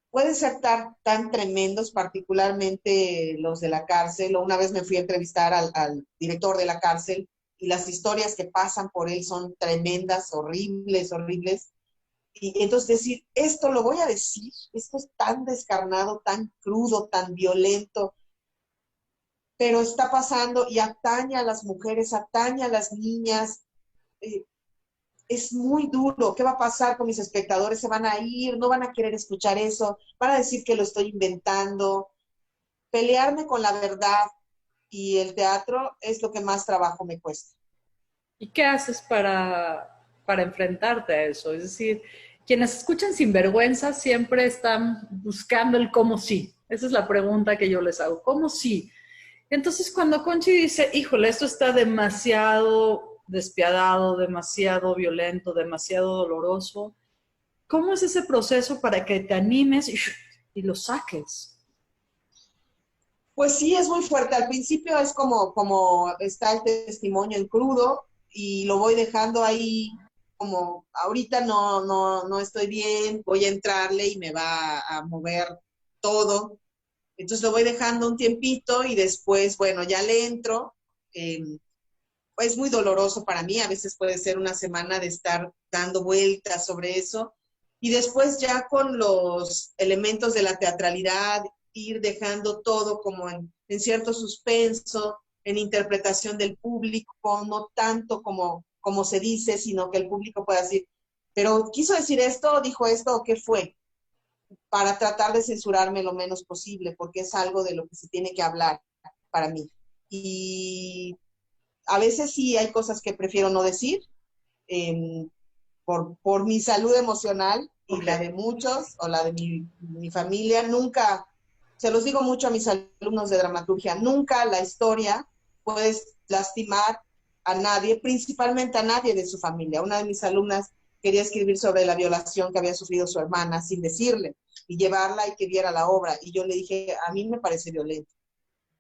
[SPEAKER 2] pueden ser tan tremendos, particularmente los de la cárcel. O una vez me fui a entrevistar al director de la cárcel y las historias que pasan por él son tremendas, horribles, horribles. Y entonces decir, esto lo voy a decir, esto es tan descarnado, tan crudo, tan violento, pero está pasando y atañe a las mujeres, atañe a las niñas. Eh, es muy duro. ¿Qué va a pasar con mis espectadores? ¿Se van a ir? ¿No van a querer escuchar eso? ¿Van a decir que lo estoy inventando? Pelearme con la verdad y el teatro es lo que más trabajo me cuesta.
[SPEAKER 1] ¿Y qué haces para enfrentarte a eso? Es decir, quienes escuchan Sinvergüenza siempre están buscando el cómo sí. Esa es la pregunta que yo les hago. ¿Cómo sí? Entonces, cuando Conchi dice, híjole, esto está demasiado despiadado, demasiado violento, demasiado doloroso, ¿Cómo es ese proceso para que te animes y lo saques?
[SPEAKER 2] Pues sí, es muy fuerte. Al principio es como está el testimonio en crudo y lo voy dejando ahí como ahorita no estoy bien, voy a entrarle y me va a mover todo. Entonces lo voy dejando un tiempito y después, bueno, ya le entro. Eh, es muy doloroso para mí, a veces puede ser una semana de estar dando vueltas sobre eso. Y después ya con los elementos de la teatralidad, ir dejando todo como en cierto suspenso, en interpretación del público, no tanto como se dice, sino que el público pueda decir, pero quiso decir esto, dijo esto, o qué fue, para tratar de censurarme lo menos posible, porque es algo de lo que se tiene que hablar para mí. Y a veces sí hay cosas que prefiero no decir, eh, por mi salud emocional y
[SPEAKER 1] Ok.
[SPEAKER 2] la de muchos, o la de mi familia. Nunca, se los digo mucho a mis alumnos de dramaturgia, nunca la historia puedes lastimar a nadie, principalmente a nadie de su familia. Una de mis alumnas quería escribir sobre la violación que había sufrido su hermana sin decirle, y llevarla y que viera la obra. Y yo le dije, a mí me parece violento.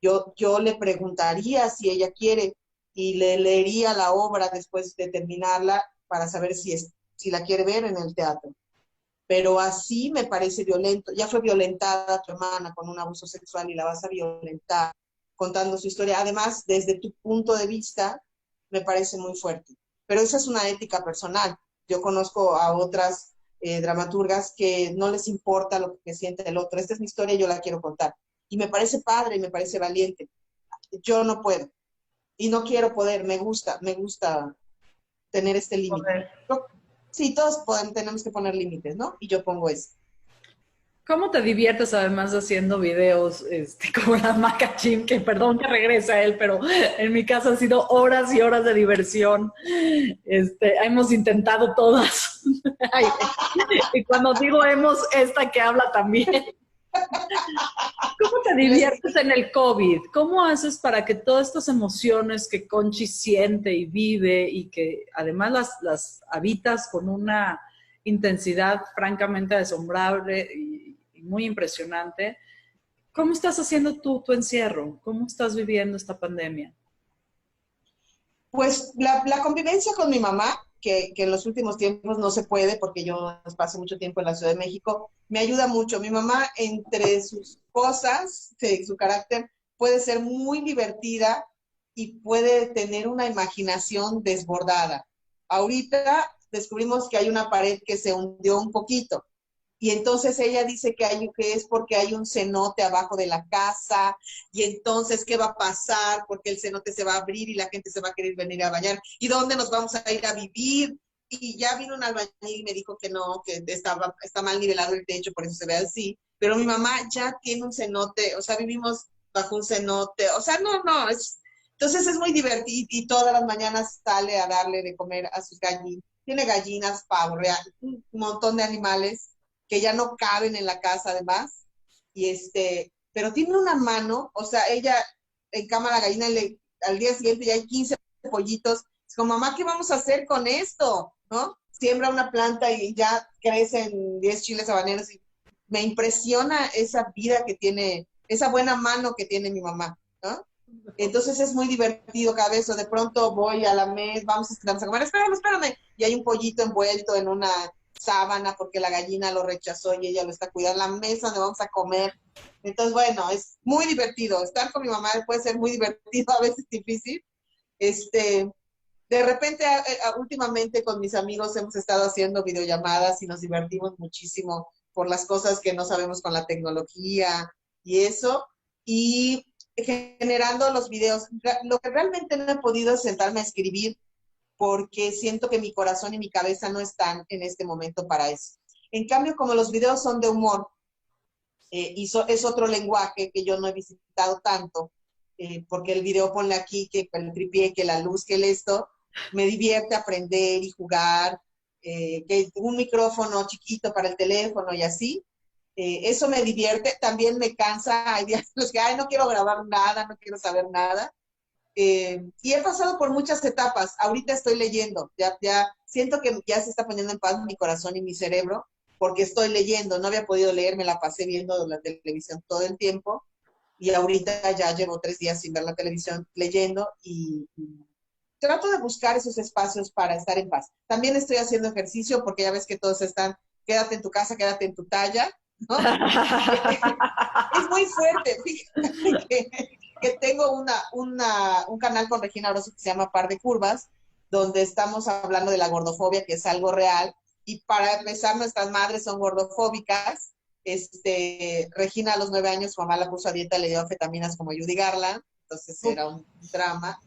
[SPEAKER 2] Yo le preguntaría si ella quiere y le leería la obra después de terminarla para saber si la quiere ver en el teatro. Pero así me parece violento. Ya fue violentada tu hermana con un abuso sexual y la vas a violentar contando su historia. Además, desde tu punto de vista, me parece muy fuerte. Pero esa es una ética personal. Yo conozco a otras dramaturgas que no les importa lo que siente el otro. Esta es mi historia y yo la quiero contar. Y me parece padre y me parece valiente. Yo no puedo y no quiero poder, me gusta tener este límite. Sí, todos tenemos que poner límites, ¿no? Y yo pongo eso.
[SPEAKER 1] ¿Cómo te diviertes además haciendo videos como la Maca Chim? Que perdón que regrese a él, pero en mi casa ha sido horas y horas de diversión. Hemos intentado todas. Y cuando digo hemos, esta que habla también. ¿Cómo te
[SPEAKER 2] Les,
[SPEAKER 1] diviertes en el COVID? ¿Cómo haces para que todas estas emociones que Conchi siente y vive y que además las habitas con una intensidad francamente asombrable y muy impresionante? ¿Cómo estás haciendo tú tu encierro? ¿Cómo estás viviendo esta pandemia?
[SPEAKER 2] pues la convivencia con mi mamá, que en los últimos tiempos no se puede porque yo paso mucho tiempo en la Ciudad de México, me ayuda mucho. Mi mamá, entre sus cosas, su carácter, puede ser muy divertida y puede tener una imaginación desbordada. Ahorita descubrimos que hay una pared que se hundió un poquito. Y entonces ella dice que es porque hay un cenote abajo de la casa, y entonces, ¿qué va a pasar? Porque el cenote se va a abrir y la gente se va a querer venir a bañar. ¿Y dónde nos vamos a ir a vivir? Y ya vino un albañil y me dijo que no, que está mal nivelado el techo, por eso se ve así. Pero mi mamá ya tiene un cenote, o sea, vivimos bajo un cenote, o sea, entonces es muy divertido y todas las mañanas sale a darle de comer a sus gallinas. Tiene gallinas, pavo, un montón de animales que ya no caben en la casa además, pero tiene una mano, o sea, ella encama la gallina y al día siguiente ya hay 15 pollitos. Es como, mamá, ¿qué vamos a hacer con esto? ¿No? Siembra una planta y ya crecen 10 chiles habaneros y me impresiona esa vida que tiene, esa buena mano que tiene mi mamá, ¿no? Entonces es muy divertido cada vez, o de pronto voy a la mesa, vamos a comer, espérame, y hay un pollito envuelto en una sábana porque la gallina lo rechazó y ella lo está cuidando, la mesa donde vamos a comer. Entonces, bueno, es muy divertido. Estar con mi mamá puede ser muy divertido, a veces difícil. De repente, últimamente con mis amigos hemos estado haciendo videollamadas y nos divertimos muchísimo por las cosas que no sabemos con la tecnología y eso. Y generando los videos. Lo que realmente no he podido es sentarme a escribir porque siento que mi corazón y mi cabeza no están en este momento para eso. En cambio, como los videos son de humor, es otro lenguaje que yo no he visitado tanto, porque el video ponle aquí que el tripié, que la luz, que el esto, me divierte aprender y jugar, que un micrófono chiquito para el teléfono y así, eso me divierte, también me cansa, hay días en los que, ay, no quiero grabar nada, no quiero saber nada, y he pasado por muchas etapas. Ahorita estoy leyendo, ya siento que ya se está poniendo en paz mi corazón y mi cerebro, porque estoy leyendo, no había podido leer, me la pasé viendo la televisión todo el tiempo, y ahorita ya llevo 3 días sin ver la televisión, leyendo, y trato de buscar esos espacios para estar en paz. También estoy haciendo ejercicio, porque ya ves que todos están, quédate en tu casa, quédate en tu talla, ¿no? Es muy fuerte, fíjate que tengo un canal con Regina Orozco que se llama Par de Curvas, donde estamos hablando de la gordofobia, que es algo real, y para empezar, nuestras madres son gordofóbicas. Regina a los 9 años, su mamá la puso a dieta, le dio anfetaminas como Judy Garland, entonces era un drama.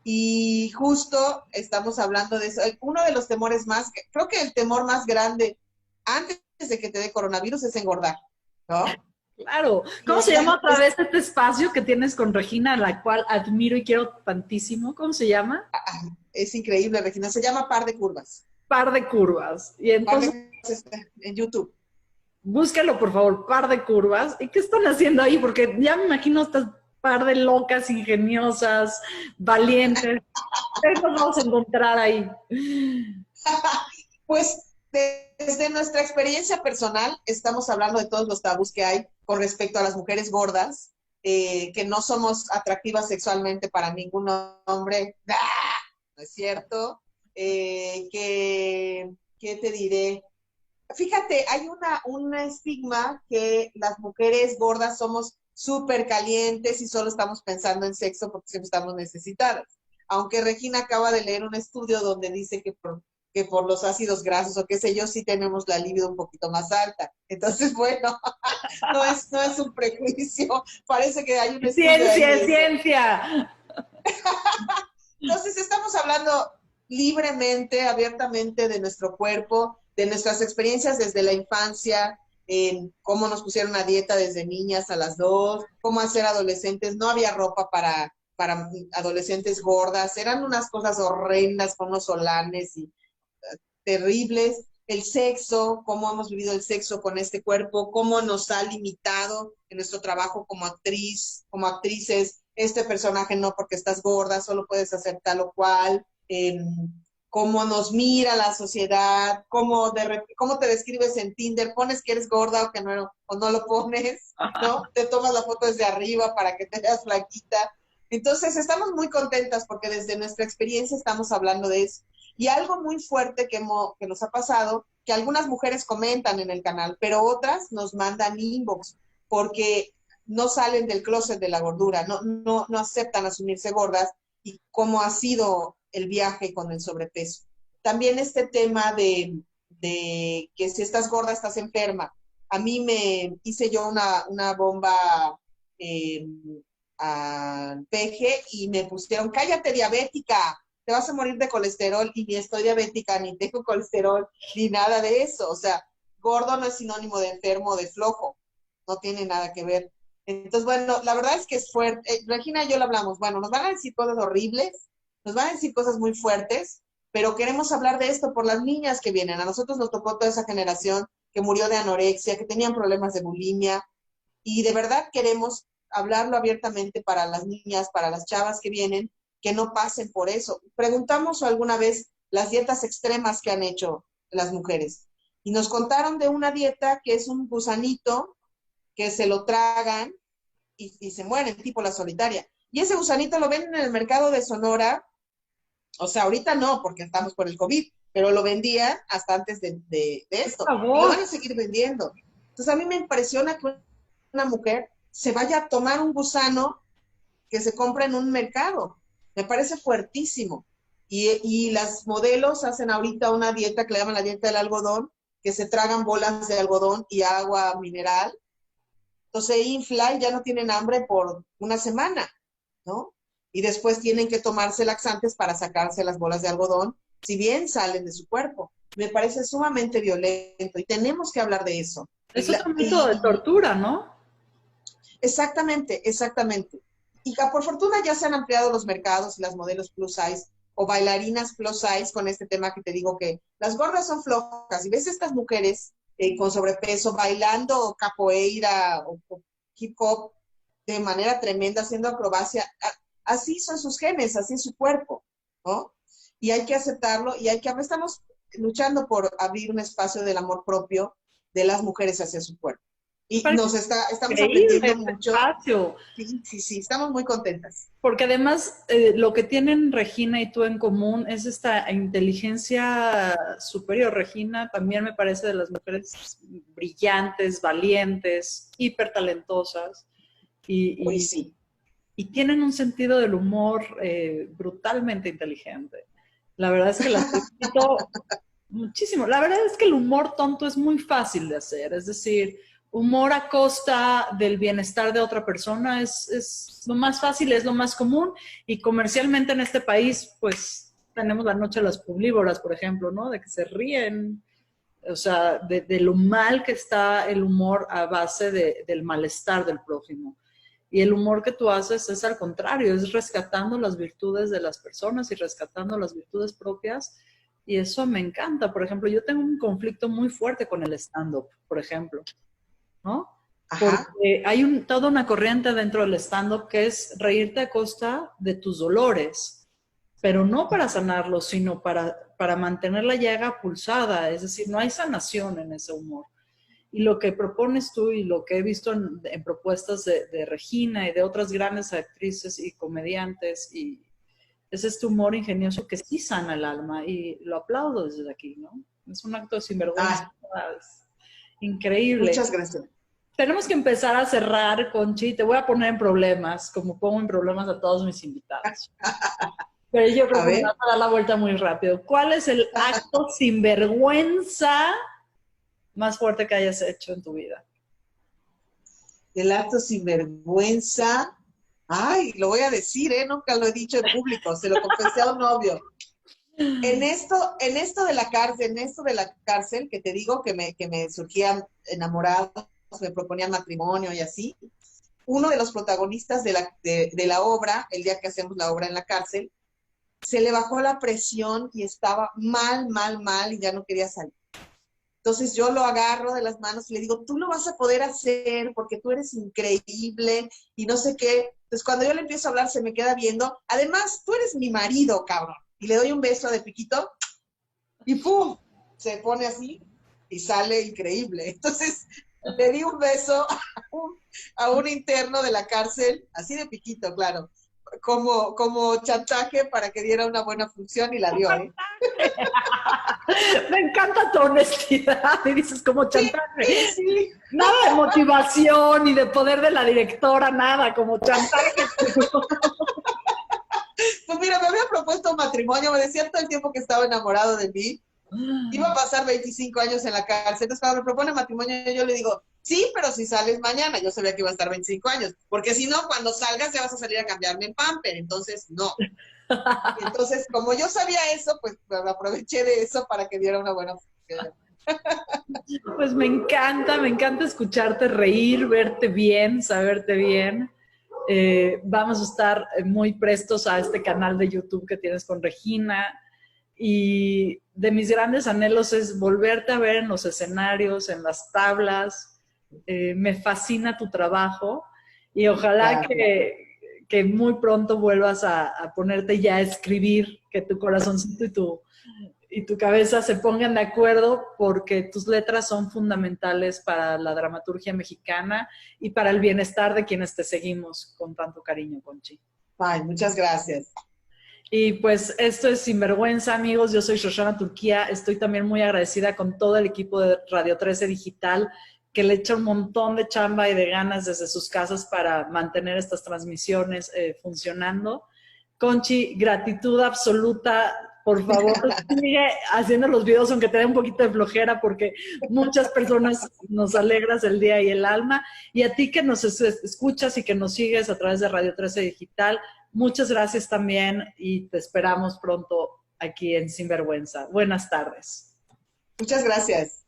[SPEAKER 2] Y justo estamos hablando de eso. Uno de los temores más, creo que el temor más grande antes de que te dé coronavirus es engordar, ¿no?
[SPEAKER 1] Claro.
[SPEAKER 2] Y
[SPEAKER 1] ¿Cómo se llama otra vez este espacio que tienes con Regina, la cual admiro y quiero tantísimo? ¿Cómo se llama?
[SPEAKER 2] es increíble, Regina. Se llama Par de Curvas.
[SPEAKER 1] Par de Curvas. Y
[SPEAKER 2] Par de
[SPEAKER 1] entonces,
[SPEAKER 2] Curvas está en YouTube.
[SPEAKER 1] búsquelo, por favor, Par de Curvas. ¿Y qué están haciendo ahí? Porque ya me imagino estas par de locas, ingeniosas, valientes. ¿Qué nos vamos a encontrar ahí?
[SPEAKER 2] Pues desde nuestra experiencia personal estamos hablando de todos los tabús que hay con respecto a las mujeres gordas, que no somos atractivas sexualmente para ningún hombre. ¡Ah! No es cierto. ¿Qué te diré? Fíjate, hay un estigma que las mujeres gordas somos súper calientes y solo estamos pensando en sexo porque siempre estamos necesitadas. Aunque Regina acaba de leer un estudio donde dice que por los ácidos grasos o qué sé yo, sí tenemos la libido un poquito más alta. Entonces, bueno, no es un prejuicio. Parece que hay un estudio
[SPEAKER 1] Ciencia,
[SPEAKER 2] ahí de eso.
[SPEAKER 1] ciencia.
[SPEAKER 2] Entonces, estamos hablando libremente, abiertamente de nuestro cuerpo, de nuestras experiencias desde la infancia, en cómo nos pusieron a dieta desde niñas a las 2, cómo hacer adolescentes. No había ropa para adolescentes gordas, eran unas cosas horrendas con unos solanes y terribles. El sexo, cómo hemos vivido el sexo con este cuerpo, cómo nos ha limitado en nuestro trabajo como actriz, como actrices. Este personaje no, porque estás gorda, solo puedes hacer tal o cual. Cómo nos mira la sociedad, cómo te describes en Tinder, pones que eres gorda o no lo pones, ¿no? Te tomas la foto desde arriba para que te veas flaquita. Entonces, estamos muy contentas porque desde nuestra experiencia estamos hablando de eso. Y algo muy fuerte que nos ha pasado, que algunas mujeres comentan en el canal, pero otras nos mandan inbox, porque no salen del closet de la gordura, no aceptan asumirse gordas, y cómo ha sido el viaje con el sobrepeso. También este tema de que si estás gorda estás enferma. A mí me hice yo una bomba al peje y me pusieron, cállate diabética, te vas a morir de colesterol, y ni estoy diabética, ni tengo colesterol, ni nada de eso. O sea, gordo no es sinónimo de enfermo o de flojo, no tiene nada que ver. Entonces, bueno, la verdad es que es fuerte. Regina y yo lo hablamos, bueno, nos van a decir cosas horribles, nos van a decir cosas muy fuertes, pero queremos hablar de esto por las niñas que vienen. A nosotros nos tocó toda esa generación que murió de anorexia, que tenían problemas de bulimia, y de verdad queremos hablarlo abiertamente para las niñas, para las chavas que vienen, que no pasen por eso. Preguntamos alguna vez las dietas extremas que han hecho las mujeres, y nos contaron de una dieta que es un gusanito que se lo tragan y se mueren, tipo la solitaria. Y ese gusanito lo venden en el mercado de Sonora, o sea, ahorita no, porque estamos por el COVID, pero lo vendían hasta antes de esto.
[SPEAKER 1] Por
[SPEAKER 2] Y lo
[SPEAKER 1] favor.
[SPEAKER 2] van a seguir vendiendo. Entonces, a mí me impresiona que una mujer se vaya a tomar un gusano que se compra en un mercado. Me parece fuertísimo. Y las modelos hacen ahorita una dieta que le llaman la dieta del algodón, que se tragan bolas de algodón y agua mineral. Entonces se infla y ya no tienen hambre por una semana, ¿no? Y después tienen que tomarse laxantes para sacarse las bolas de algodón, si bien salen de su cuerpo. Me parece sumamente violento y tenemos que hablar de eso.
[SPEAKER 1] Es otro método de tortura, ¿no?
[SPEAKER 2] Exactamente, exactamente. Y por fortuna ya se han ampliado los mercados y las modelos plus size o bailarinas plus size con este tema que te digo, que las gordas son flojas. Y ves estas mujeres con sobrepeso bailando capoeira o hip hop de manera tremenda, haciendo acrobacia. Así son sus genes, así es su cuerpo, ¿no? Y hay que aceptarlo, y estamos luchando por abrir un espacio del amor propio, de las mujeres hacia su cuerpo. Y
[SPEAKER 1] Parece
[SPEAKER 2] estamos
[SPEAKER 1] increíble
[SPEAKER 2] aprendiendo
[SPEAKER 1] este
[SPEAKER 2] mucho.
[SPEAKER 1] espacio.
[SPEAKER 2] Sí, estamos muy contentas.
[SPEAKER 1] Porque además lo que tienen Regina y tú en común es esta inteligencia superior. Regina también me parece de las mujeres brillantes, valientes, hipertalentosas
[SPEAKER 2] Hoy
[SPEAKER 1] y,
[SPEAKER 2] sí.
[SPEAKER 1] y tienen un sentido del humor brutalmente inteligente. La verdad es que las felicito muchísimo. La verdad es que el humor tonto es muy fácil de hacer, es decir, humor a costa del bienestar de otra persona es lo más fácil, es lo más común y comercialmente en este país, pues tenemos la noche de las publívoras, por ejemplo, ¿no? De que se ríen, o sea, de lo mal que está el humor a base del malestar del prójimo. Y el humor que tú haces es al contrario, es rescatando las virtudes de las personas y rescatando las virtudes propias. Y eso me encanta. Por ejemplo, yo tengo un conflicto muy fuerte con el stand-up, por ejemplo, ¿no?
[SPEAKER 2] Ajá.
[SPEAKER 1] Porque hay toda una corriente dentro del stand-up que es reírte a costa de tus dolores, pero no para sanarlos, sino para mantener la llaga pulsada. Es decir, no hay sanación en ese humor. Y lo que propones tú y lo que he visto en propuestas de Regina y de otras grandes actrices y comediantes, y es este humor ingenioso que sí sana el alma y lo aplaudo desde aquí, ¿no? Es un acto de sinvergüenza.
[SPEAKER 2] Ah,
[SPEAKER 1] Es increíble.
[SPEAKER 2] muchas gracias.
[SPEAKER 1] Tenemos que empezar a cerrar, Conchi. Te voy a poner en problemas, como pongo en problemas a todos mis invitados. Pero yo creo
[SPEAKER 2] A
[SPEAKER 1] que me vas
[SPEAKER 2] ver,
[SPEAKER 1] a dar la vuelta muy rápido. ¿Cuál es el acto sinvergüenza más fuerte que hayas hecho en tu vida?
[SPEAKER 2] el acto sinvergüenza. Ay, lo voy a decir, ¿eh? Nunca lo he dicho en público, se lo confesé a un novio. En esto de la cárcel, que te digo que me surgían enamorados, me proponían matrimonio y así, uno de los protagonistas de la obra, el día que hacemos la obra en la cárcel, se le bajó la presión y estaba mal, mal, mal y ya no quería salir. Entonces yo lo agarro de las manos y le digo, tú lo vas a poder hacer porque tú eres increíble y no sé qué. Entonces cuando yo le empiezo a hablar se me queda viendo. Además, tú eres mi marido, cabrón. Y le doy un beso de piquito y ¡pum! Se pone así y sale increíble. Entonces le di un beso a un interno de la cárcel, así de piquito, claro, como chantaje para que diera una buena función y la dio, ¿eh?
[SPEAKER 1] Me encanta tu honestidad y dices como chantaje.
[SPEAKER 2] Sí, sí.
[SPEAKER 1] Nada de motivación ni de poder de la directora, nada, como chantaje.
[SPEAKER 2] Pues mira, me había propuesto matrimonio, me decía todo el tiempo que estaba enamorado de mí. Iba a pasar 25 años en la cárcel, entonces cuando me propone matrimonio yo le digo, sí, pero si sales mañana, yo sabía que iba a estar 25 años, porque si no, cuando salgas ya vas a salir a cambiarme en pamper, entonces no. Y entonces, como yo sabía eso, pues aproveché de eso para que diera una buena función.
[SPEAKER 1] Pues me encanta escucharte reír, verte bien, saberte bien. Vamos a estar muy prestos a este canal de YouTube que tienes con Regina. Y de mis grandes anhelos es volverte a ver en los escenarios, en las tablas. Me fascina tu trabajo y ojalá que muy pronto vuelvas a ponerte ya a escribir, que tu corazoncito y tu cabeza se pongan de acuerdo porque tus letras son fundamentales para la dramaturgia mexicana y para el bienestar de quienes te seguimos con tanto cariño, Conchi.
[SPEAKER 2] Ay, muchas gracias.
[SPEAKER 1] Y pues esto es Sinvergüenza, amigos. Yo soy Shoshana Turquía. Estoy también muy agradecida con todo el equipo de Radio 13 Digital que le echa un montón de chamba y de ganas desde sus casas para mantener estas transmisiones funcionando. Conchi, gratitud absoluta. Por favor, sigue haciendo los videos aunque te dé un poquito de flojera porque muchas personas nos alegras el día y el alma. Y a ti que nos escuchas y que nos sigues a través de Radio 13 Digital, muchas gracias también y te esperamos pronto aquí en Sinvergüenza. Buenas tardes.
[SPEAKER 2] Muchas gracias.